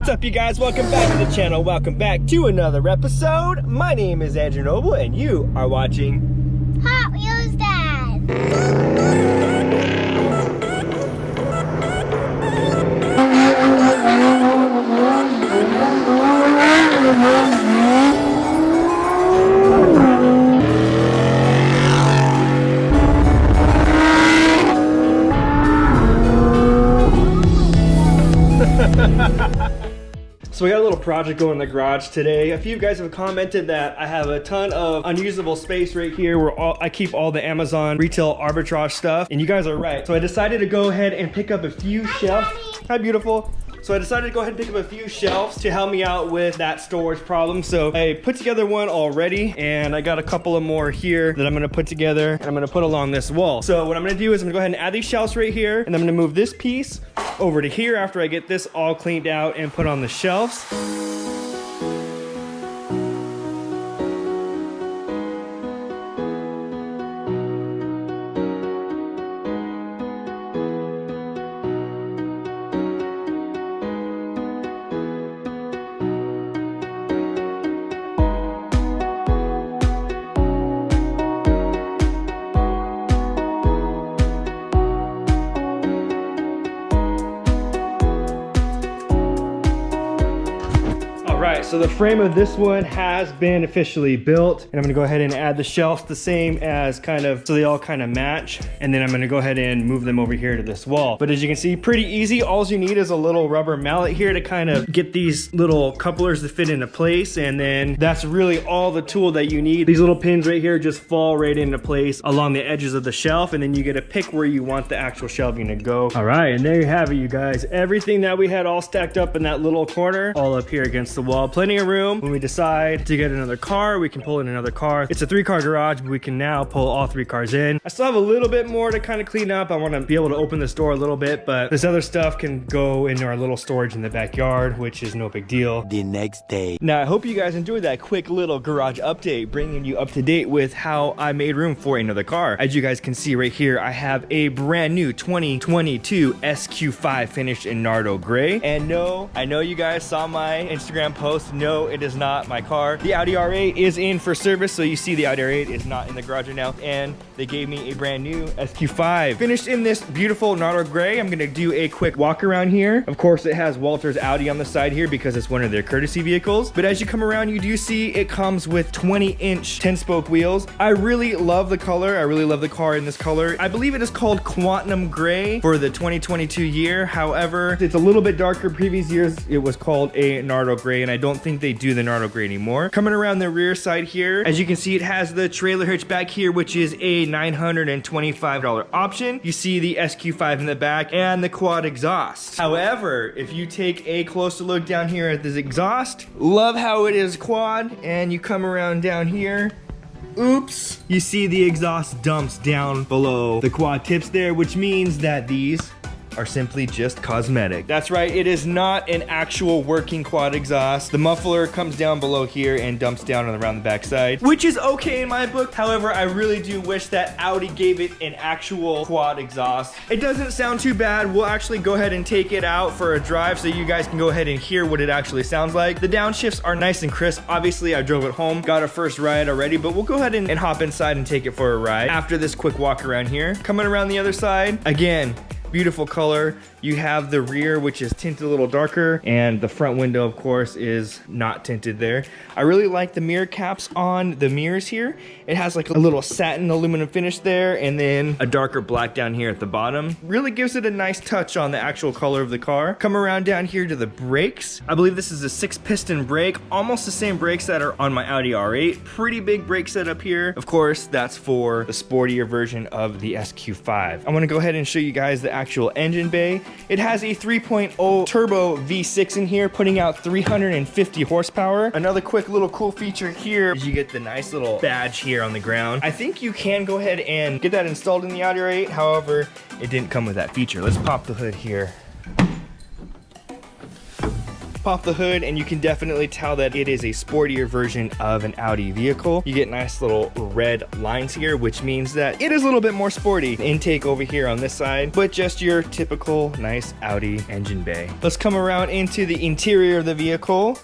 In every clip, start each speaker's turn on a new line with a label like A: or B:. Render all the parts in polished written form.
A: What's up, you guys? Welcome back to the channel. Welcome back to another episode. My name is Andrew Noble, and you are watching
B: Hot Wheels Dad.
A: So we got a little project going in the garage today. A few of you guys have commented that I have a ton of unusable space right here where I keep all the Amazon retail arbitrage stuff, and you guys are right. So I decided to go ahead and pick up a few shelves. Hi, beautiful. So I decided to go ahead and pick up a few shelves to help me out with that storage problem. So I put together one already, and I got a couple of more here that I'm gonna put together, and I'm gonna put along this wall. So what I'm gonna do is I'm gonna go ahead and add these shelves right here, and I'm gonna move this piece over to here after I get this all cleaned out and put on the shelves. Alright, so the frame of this one has been officially built, and I'm gonna go ahead and add the shelves the same as so they all kind of match, and then I'm gonna go ahead and move them over here to this wall. But as you can see, pretty easy. All you need is a little rubber mallet here to kind of get these little couplers to fit into place, and then that's really all the tool that you need. These little pins right here just fall right into place along the edges of the shelf, and then you get to pick where you want the actual shelving to go. Alright, and there you have it, you guys. Everything that we had all stacked up in that little corner, all up here against the wall. Plenty of room. When we decide to get another car, we can pull in another car. It's a 3-car garage, but we can now pull all 3 cars in. I still have a little bit more to kind of clean up. I want to be able to open this door a little bit, but this other stuff can go into our little storage in the backyard, which is no big deal.
C: The next day.
A: Now, I hope you guys enjoyed that quick little garage update, bringing you up to date with how I made room for another car. As you guys can see right here, I have a brand new 2022 SQ5 finished in Nardo Gray. And no, I know you guys saw my Instagram post. No, it is not my car. The Audi R8 is in for service, so you see the Audi R8 is not in the garage right now, and they gave me a brand new SQ5 finished in this beautiful Nardo Gray. I'm gonna do a quick walk around here. Of course, it has Walter's Audi on the side here because it's one of their courtesy vehicles, but as you come around, you do see it comes with 20-inch 10-spoke wheels. I really love the color. I really love the car in this color. I believe it is called Quantum Gray for the 2022 year. However, it's a little bit darker. Previous years, it was called a Nardo Gray, and I don't think they do the Nardo Gray anymore. Coming around the rear side here, as you can see, it has the trailer hitch back here, which is a $925 option. You see the SQ5 in the back and the quad exhaust. However, if you take a closer look down here at this exhaust, love how it is quad, and you come around down here, oops, you see the exhaust dumps down below the quad tips there, which means that these are simply just cosmetic. That's right, it is not an actual working quad exhaust. The muffler comes down below here and dumps down around the backside, which is okay in my book. However, I really do wish that Audi gave it an actual quad exhaust. It doesn't sound too bad. We'll actually go ahead and take it out for a drive so you guys can go ahead and hear what it actually sounds like. The downshifts are nice and crisp. Obviously, I drove it home, got a first ride already, but we'll go ahead and hop inside and take it for a ride after this quick walk around here. Coming around the other side, again, beautiful color. You have the rear, which is tinted a little darker, and the front window, of course, is not tinted there. I really like the mirror caps on the mirrors here. It has like a little satin aluminum finish there, and then a darker black down here at the bottom. Really gives it a nice touch on the actual color of the car. Come around down here to the brakes. I believe this is a 6-piston brake, almost the same brakes that are on my Audi R8. Pretty big brake setup here. Of course, that's for the sportier version of the SQ5. I'm gonna go ahead and show you guys the actual engine bay. It has a 3.0 turbo V6 in here, putting out 350 horsepower. Another quick little cool feature here is you get the nice little badge here on the ground. I think you can go ahead and get that installed in the Audi R8. However, it didn't come with that feature. Let's pop the hood here. Pop the hood and you can definitely tell that it is a sportier version of an Audi vehicle. You get nice little red lines here, which means that it is a little bit more sporty. Intake over here on this side, but just your typical nice Audi engine bay. Let's come around into the interior of the vehicle,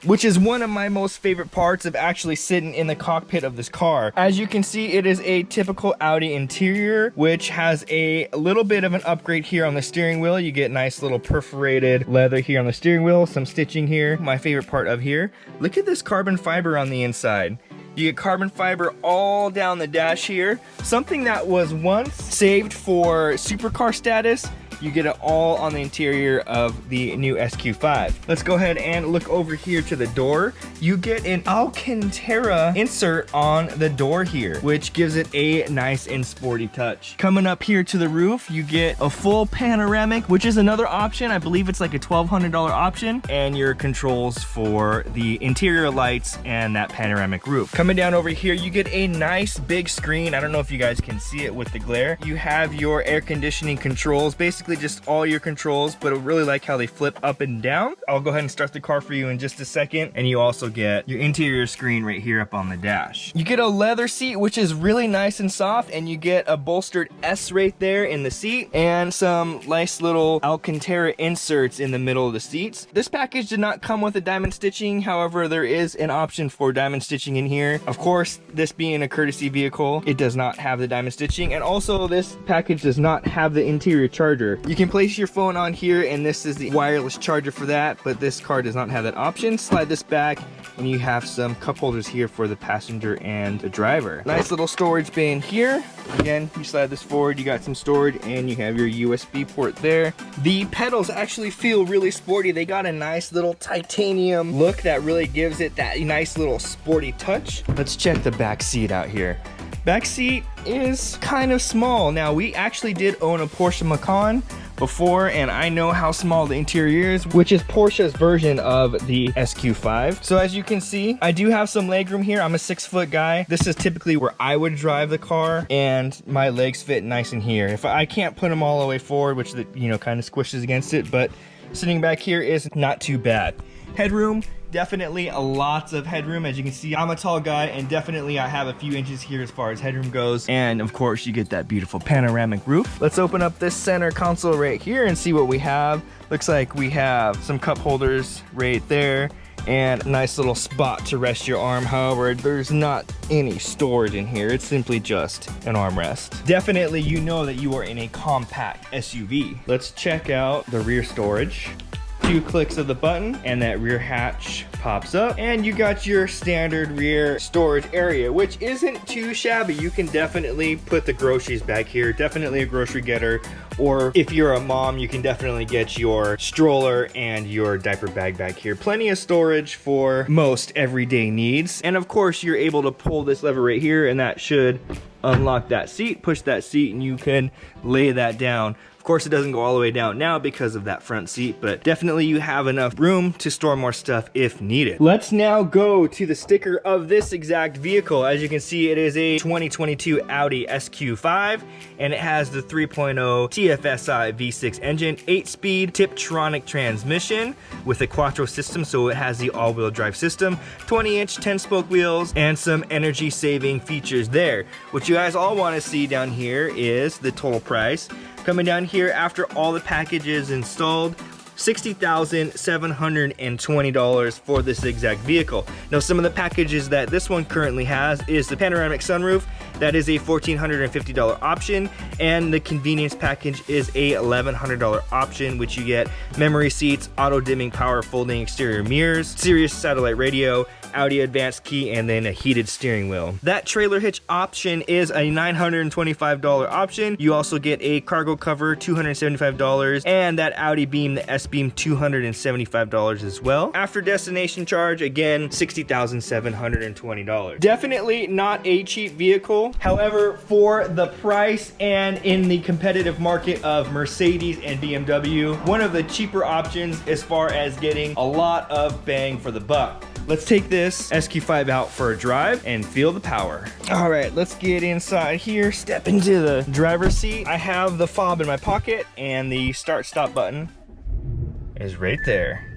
A: which is one of my most favorite parts of actually sitting in the cockpit of this car. As you can see, it is a typical Audi interior, which has a little bit of an upgrade here on the steering wheel. You get nice little perforated leather here on the steering wheel, some stitching here. My favorite part of here, look at this carbon fiber on the inside. You get carbon fiber all down the dash here. Something that was once saved for supercar status, you get it all on the interior of the new SQ5. Let's go ahead and look over here to the door. You get an Alcantara insert on the door here, which gives it a nice and sporty touch. Coming up here to the roof, you get a full panoramic, which is another option. I believe it's like a $1,200 option, and your controls for the interior lights and that panoramic roof. Coming down over here, you get a nice big screen. I don't know if you guys can see it with the glare. You have your air conditioning controls, basically just all your controls, but I really like how they flip up and down. I'll go ahead and start the car for you in just a second, and you also get your interior screen right here up on the dash. You get a leather seat, which is really nice and soft, and you get a bolstered S right there in the seat, and some nice little Alcantara inserts in the middle of the seats. This package did not come with a diamond stitching, however, there is an option for diamond stitching in here. Of course, this being a courtesy vehicle, it does not have the diamond stitching, and also this package does not have the interior charger. You can place your phone on here, and this is the wireless charger for that, but this car does not have that option. Slide this back, and you have some cup holders here for the passenger and the driver. Nice little storage bay in here. Again, you slide this forward, you got some storage, and you have your USB port there. The pedals actually feel really sporty. They got a nice little titanium look that really gives it that nice little sporty touch. Let's check the back seat out here. Back seat is kind of small. Now, we actually did own a Porsche Macan before, and I know how small the interior is, which is Porsche's version of the SQ5. So as you can see, I do have some legroom here. I'm a 6-foot guy. This is typically where I would drive the car, and my legs fit nice in here. If I can't put them all the way forward, which kind of squishes against it, but sitting back here is not too bad. Headroom, definitely lots of headroom. As you can see, I'm a tall guy, and definitely I have a few inches here as far as headroom goes. And of course, you get that beautiful panoramic roof. Let's open up this center console right here and see what we have. Looks like we have some cup holders right there, and a nice little spot to rest your arm. However, there's not any storage in here. It's simply just an armrest. Definitely, you know that you are in a compact SUV. Let's check out the rear storage. 2 clicks of the button and that rear hatch pops up, and you got your standard rear storage area, which isn't too shabby. You can definitely put the groceries back here, definitely a grocery getter, or if you're a mom, you can definitely get your stroller and your diaper bag back here. Plenty of storage for most everyday needs. And of course, you're able to pull this lever right here, and that should unlock that seat, push that seat, and you can lay that down. Of course, it doesn't go all the way down now because of that front seat, but definitely you have enough room to store more stuff if needed. Let's now go to the sticker of this exact vehicle. As you can see, it is a 2022 Audi SQ5, and it has the 3.0 TFSI V6 engine, 8-speed Tiptronic transmission with a quattro system, so it has the all-wheel drive system, 20-inch 10-spoke wheels, and some energy-saving features there. What you guys all want to see down here is the total price. Coming down here after all the packages installed, $60,720 for this exact vehicle. Now, some of the packages that this one currently has is the panoramic sunroof. That is a $1,450 option, and the convenience package is a $1,100 option, which you get memory seats, auto dimming power folding exterior mirrors, Sirius satellite radio, Audi advanced key, and then a heated steering wheel. That trailer hitch option is a $925 option. You also get a cargo cover, $275, and that Audi Beam, the S-Beam, $275 as well. After destination charge, again, $60,720. Definitely not a cheap vehicle. However, for the price and in the competitive market of Mercedes and BMW, one of the cheaper options as far as getting a lot of bang for the buck. Let's take this SQ5 out for a drive and feel the power. All right, let's get inside here, step into the driver's seat. I have the fob in my pocket, and the start-stop button is right there.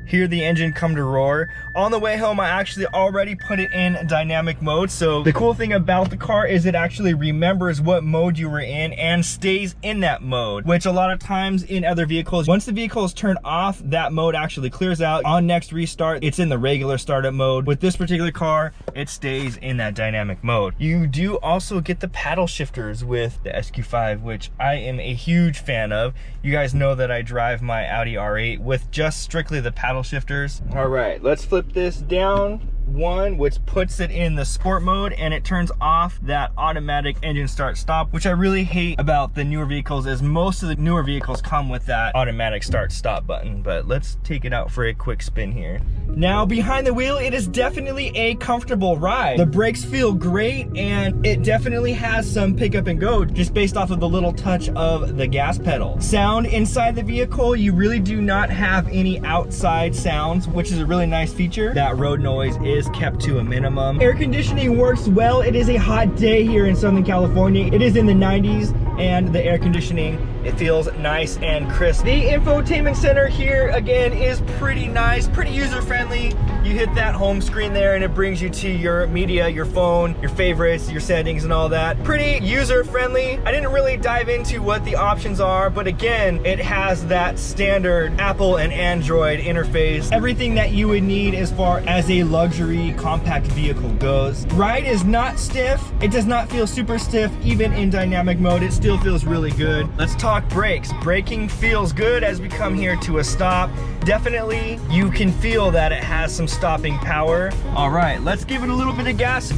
A: hear the engine come to roar. On the way home, I actually already put it in dynamic mode. So the cool thing about the car is it actually remembers what mode you were in and stays in that mode, which a lot of times in other vehicles, once the vehicle is turned off, that mode actually clears out. On next restart, it's in the regular startup mode. With this particular car, it stays in that dynamic mode. You do also get the paddle shifters with the SQ5, which I am a huge fan of. You guys know that I drive my Audi R8 with just strictly the paddle shifters. All right, let's flip this down one, which puts it in the sport mode, and it turns off that automatic engine start stop, which I really hate about the newer vehicles, is most of the newer vehicles come with that automatic start stop button. But let's take it out for a quick spin here. Now behind the wheel, it is definitely a comfortable ride. The brakes feel great, and it definitely has some pick up and go just based off of the little touch of the gas pedal. Sound inside the vehicle, you really do not have any outside sounds, which is a really nice feature. That road noise is kept to a minimum. Air conditioning works well. It is a hot day here in Southern California. It is in the 90s, and the air conditioning, it feels nice and crisp. The infotainment center here, again, is pretty nice, pretty user-friendly. You hit that home screen there and it brings you to your media, your phone, your favorites, your settings and all that. Pretty user-friendly. I didn't really dive into what the options are, but again, it has that standard Apple and Android interface. Everything that you would need as far as a luxury compact vehicle goes. Ride is not stiff. It does not feel super stiff, even in dynamic mode. It still feels really good. Let's talk brakes. Braking feels good as we come here to a stop. Definitely, you can feel that it has some stopping power. All right, let's give it a little bit of gas.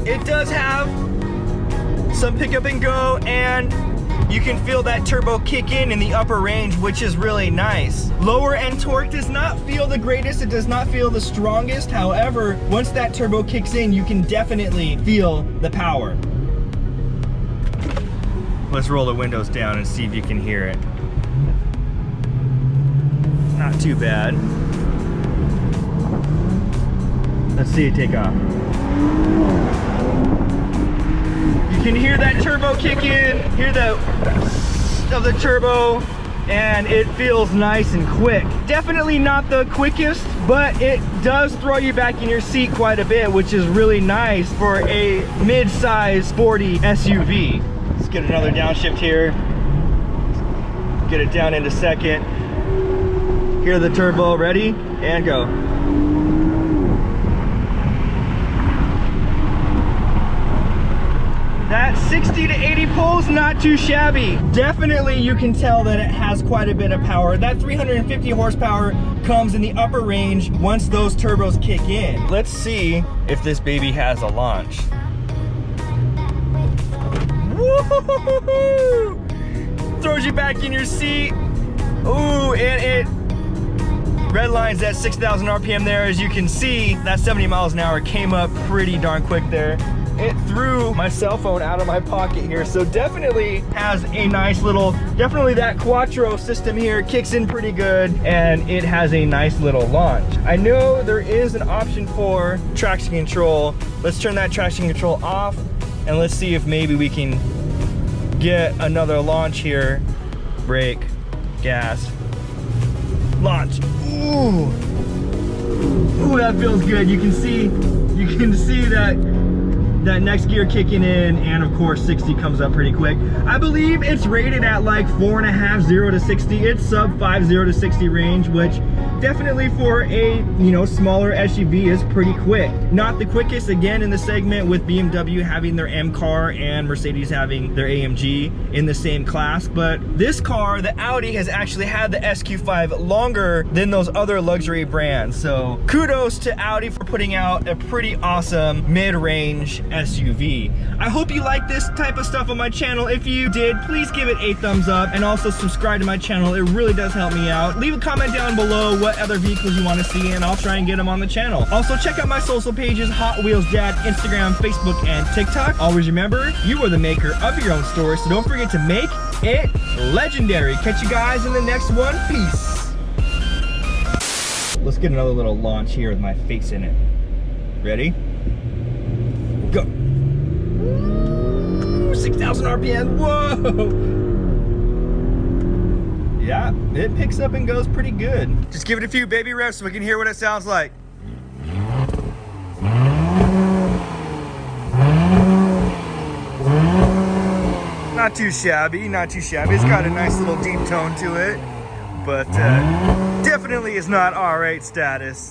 A: It does have some pickup and go, and you can feel that turbo kick in the upper range, which is really nice. Lower end torque does not feel the greatest. It does not feel the strongest. However, once that turbo kicks in, you can definitely feel the power. Let's roll the windows down and see if you can hear it. Not too bad. Let's see it take off. You can hear that turbo kick in, hear the of the turbo, and it feels nice and quick. Definitely not the quickest, but it does throw you back in your seat quite a bit, which is really nice for a mid-size sporty SUV. Let's get another downshift here. Get it down into second. Hear the turbo, ready, and go. That 60 to 80 pulls, not too shabby. Definitely you can tell that it has quite a bit of power. That 350 horsepower comes in the upper range once those turbos kick in. Let's see if this baby has a launch. Woo-hoo-hoo-hoo-hoo! Throws you back in your seat. Ooh, and it redlines at 6,000 RPM there. As you can see, that 70 miles an hour came up pretty darn quick there. It threw my cell phone out of my pocket here, so definitely has a nice little, definitely that Quattro system here kicks in pretty good, and it has a nice little launch. I know there is an option for traction control. Let's turn that traction control off, and let's see if maybe we can get another launch here. Brake, gas, launch. Ooh, ooh, that feels good. You can see that next gear kicking in, and of course 60 comes up pretty quick. I believe it's rated at like 4.5, 0 to 60. It's sub 5, 0 to 60 range, which definitely for a, you know, smaller SUV is pretty quick. Not the quickest, again, in the segment, with BMW having their M car and Mercedes having their AMG in the same class. But this car, the Audi, has actually had the SQ5 longer than those other luxury brands. So kudos to Audi for putting out a pretty awesome mid-range SUV. I hope you like this type of stuff on my channel. If you did, please give it a thumbs up and also subscribe to my channel. It really does help me out. Leave a comment down below what other vehicles you want to see, and I'll try and get them on the channel. Also, check out my social pages, Hot Wheels Dad, Instagram, Facebook, and TikTok. Always remember, you are the maker of your own story, so don't forget to make it legendary. Catch you guys in the next one. Peace. Let's get another little launch here with my face in it. Ready? Go. 6,000 RPM. Whoa! Yeah, it picks up and goes pretty good. Just give it a few baby revs so we can hear what it sounds like. Not too shabby, not too shabby. It's got a nice little deep tone to it, but definitely is not R8 status.